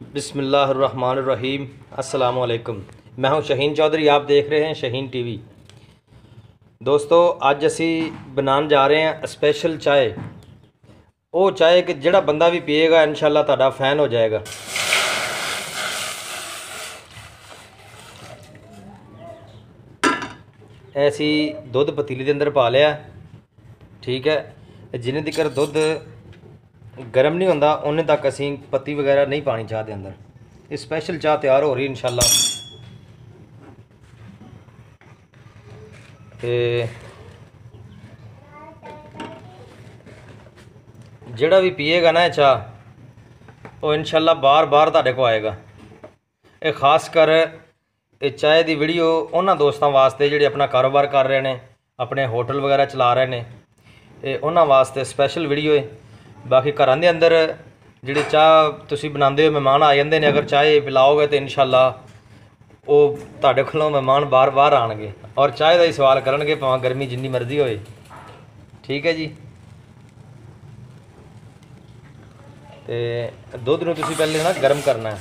बिस्मिल्लाहिर्रहमानिर्रहीम। अस्सलामु अलैकुम। मैं हूं शहीन चौधरी, आप देख रहे हैं शहीन टीवी। दोस्तों, अज असी बनाने जा रहे हैं स्पेशल चाय। वो चाय कि जिहड़ा बंदा भी पिएगा इंशाल्लाह तुहाडा फैन हो जाएगा। ऐसी दुध पतीली के अंदर पा लिया, ठीक है। जिन्हें तक दुध गर्म नहीं होंदा उन्ने तक असी पत्ती वगैरह नहीं पानी चाह के अंदर। ये स्पेशल चाह तैयार हो रही इंशाल्लाह। ते जिहड़ा भी पिएगा ना चाह वो इंशाल्लाह बार बार तुहाडे को आएगा। ये खास कर ये चाय की वीडियो उन्होंने दोस्तों वास्ते जिहड़े अपना कारोबार कर रहे हैं, अपने होटल वगैरह चला रहे हैं, ये उन्होंने वास्ते स्पेशल वीडियो है। बाकी घर के अंदर जिहड़ी चाह तुसीं बनाते हो मेहमान आ जाते हैं, अगर चाय पिलाओगे तो इंशाल्लाह वो तुहाडे कोलों मेहमान बार बार आएंगे और चाय का ही सवाल करनगे, भावें गर्मी जिन्नी मर्जी होए। ठीक है जी। तो दुध नूं तुसीं पहले ना गर्म करना है।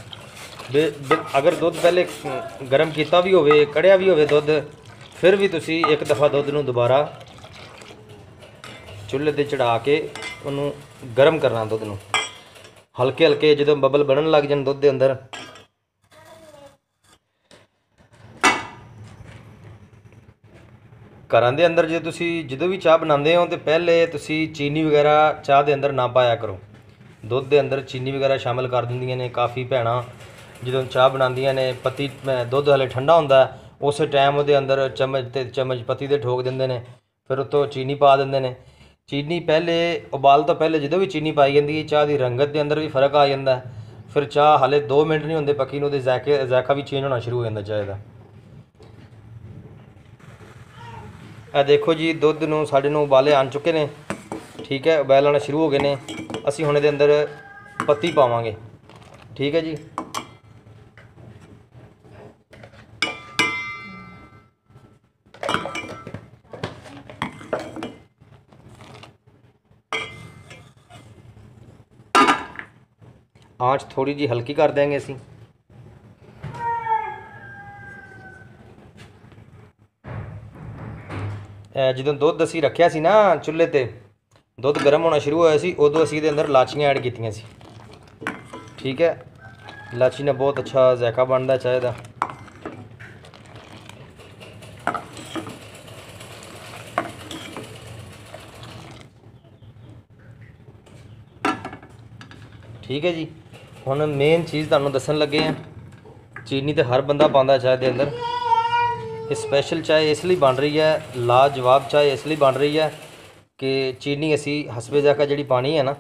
अगर दुध पहले गर्म किया भी होवे, कढ़िया भी होवे दुध, फिर भी तुसीं एक दफ़ा दुध नूं दोबारा चुल्हे ते चढ़ा के उन्होंने गर्म करना। दुध नूं हल्के हल्के जो बबल बनन लग जान दुध के अंदर, घर के अंदर जो तुसी जो भी चाह बनाते हो तो पहले तुसी चीनी वगैरह चाह के अंदर ना पाया करो। दुध के अंदर चीनी वगैरह शामिल कर देंदियां ने। काफ़ी भैणां जो चाह बनांदियां ने, पत्ती दुध हले ठंडा होंदा उस टाइम वो अंदर चम्मच पत्ती दे ठोक देंदे ने, फिर उतो चीनी पा देंदे ने। चीनी पहले उबाल तो पहले जो भी चीनी पाई जाती है, चाह की रंगत के अंदर भी फर्क आ जाता है। फिर चाह हाले 2 मिनट नहीं होंगे पक्की नूं, जायका भी चेंज होना शुरू हो जाता चाय का। आ देखो जी, दुध नूं साडे नूं उबाले आन चुके ने, ठीक है, उबाल आना शुरू हो गए ने। असी हुण इहदे अंदर पत्ती पावांगे, ठीक है जी। आँच थोड़ी जी हल्की कर देंगे असी। जो दुध असी रखिया सी ना चुल्हे ते, दुध गर्म होना शुरू होया सी, उदों असी इहदे अंदर लाचियाँ ऐड कीतियां सी, ठीक है। इलाची ने बहुत अच्छा जायका बनता चाय का। ठीक है जी। हुण मेन चीज़ तुहानूं दस्सण लगे हैं, चीनी तो हर बंदा पांदा चाय के अंदर। ये स्पेशल चाय इसलिए बन रही है, लाजवाब चाय इसलिए बन रही है कि चीनी असी हसबे जायका जिहड़ी पानी है ना,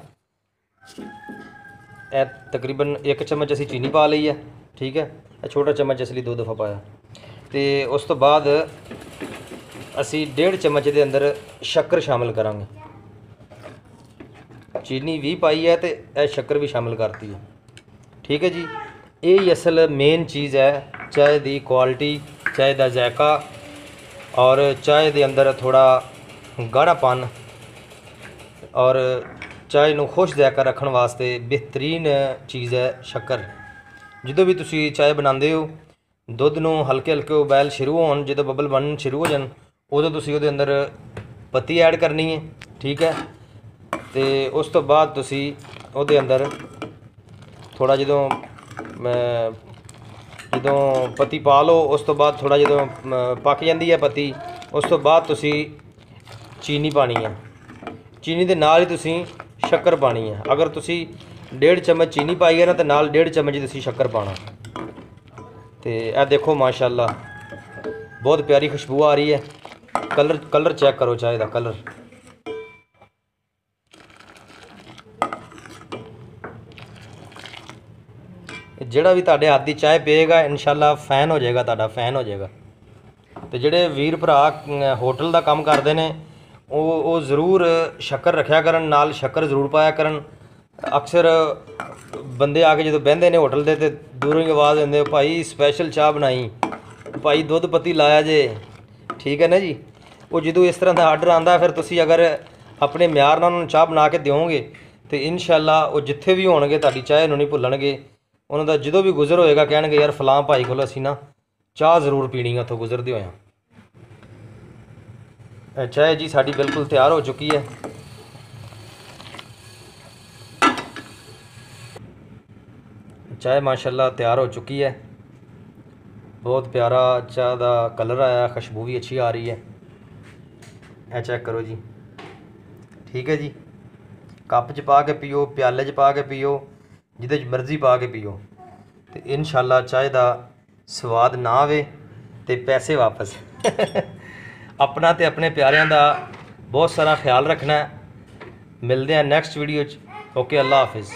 ए तकरीबन 1 चम्मच असी चीनी पा ली है, ठीक है। ये छोटा चम्मच इसलिए 2 दफ़ा पाया। तो उस तो बाद असी 1.5 चम्मच के अंदर शक्कर शामिल करांगे। चीनी भी पाई है तो यह शक्कर भी शामिल करती है, ठीक है जी। यही असल मेन चीज़ है चाय की क्वालिटी, चाय का जायका और चाय के अंदर थोड़ा गाढ़ापन और चाय नूं खुश जायका रखने वास्ते बेहतरीन चीज़ है शक्कर। जो भी तुसी चाय बनाते हो, दुध नूं हल्के हल्के उबाल शुरू होन, जो बबल बनन शुरू हो जान, उदों तुसी उहदे अंदर पत्ती ऐड करनी है, ठीक है। तो उस तो बाद तुसी उहदे अंदर थोड़ा जो पत्ती पा लो, उस तो बाद थोड़ा जो पक जाती है पत्ती, उस तो बाद तुसी चीनी पानी है। चीनी के नाल ही तुसी शक्कर पानी है। अगर तुसी 1.5 चम्मच चीनी पाई है ना, तो नाल 1.5 चम्मच तुसी शक्कर पाना। तो यह देखो माशाल्लाह बहुत प्यारी खुशबू आ रही है। कलर चेक करो चाय का कलर। जिहड़ा भी तुहाडे हाथ की चाय पिएगा इंशाल्लाह फैन हो जाएगा, तुहाडा फैन हो जाएगा। तो जिहड़े वीर भरा होटल का काम करते हैं वो ज़रूर शक्कर रखा करन, नाल शक्कर जरूर पाया करन। अक्सर बंदे आके जो बहते हैं होटल के, तो दूरों ही आवाज़ देंगे, भाई स्पैशल चाह बनाई, भाई दुध पत्ती लाया जे, ठीक है ना जी। वो जो इस तरह का आर्डर आता, फिर तुसी अगर अपने म्यार नाल उन्होंने चाह बना के दोगे तो इंशाल्लाह वो जिथे भी होणगे तुहाडी चाह नहीं भुल्लणगे। ਉਹਨਾਂ ਦਾ ਜਦੋਂ ਵੀ ਗੁਜ਼ਰ ਹੋਏਗਾ ਕਹਿਣਗੇ ਯਾਰ ਫਲਾਂ ਭਾਈ ਕੋਲ ਅਸੀਂ ਨਾ ਚਾਹ ਜ਼ਰੂਰ ਪੀਣੀ ਹੈ ਉੱਥੋਂ ਗੁਜ਼ਰਦੇ ਹੋਇਆ। ਚਾਹ ਜੀ ਸਾਡੀ ਬਿਲਕੁਲ ਤਿਆਰ ਹੋ ਚੁੱਕੀ ਹੈ। चाय माशाल्लाह तैयार हो चुकी है। बहुत प्यारा चाय का कलर आया, खुशबू भी अच्छी आ रही है। ए चेक करो जी, ठीक है जी। कप च पा के पियो, प्याले च पा के पियो, जिदे मर्जी पा के पियो, तो इंशाल्लाह चाय का स्वाद ना आवे तो पैसे वापस। अपना तो अपने प्यारिਆਂ ਦਾ बहुत सारा ख्याल रखना है। मिलते हैं नैक्सट वीडियो च। ओके, अल्लाह हाफिज़।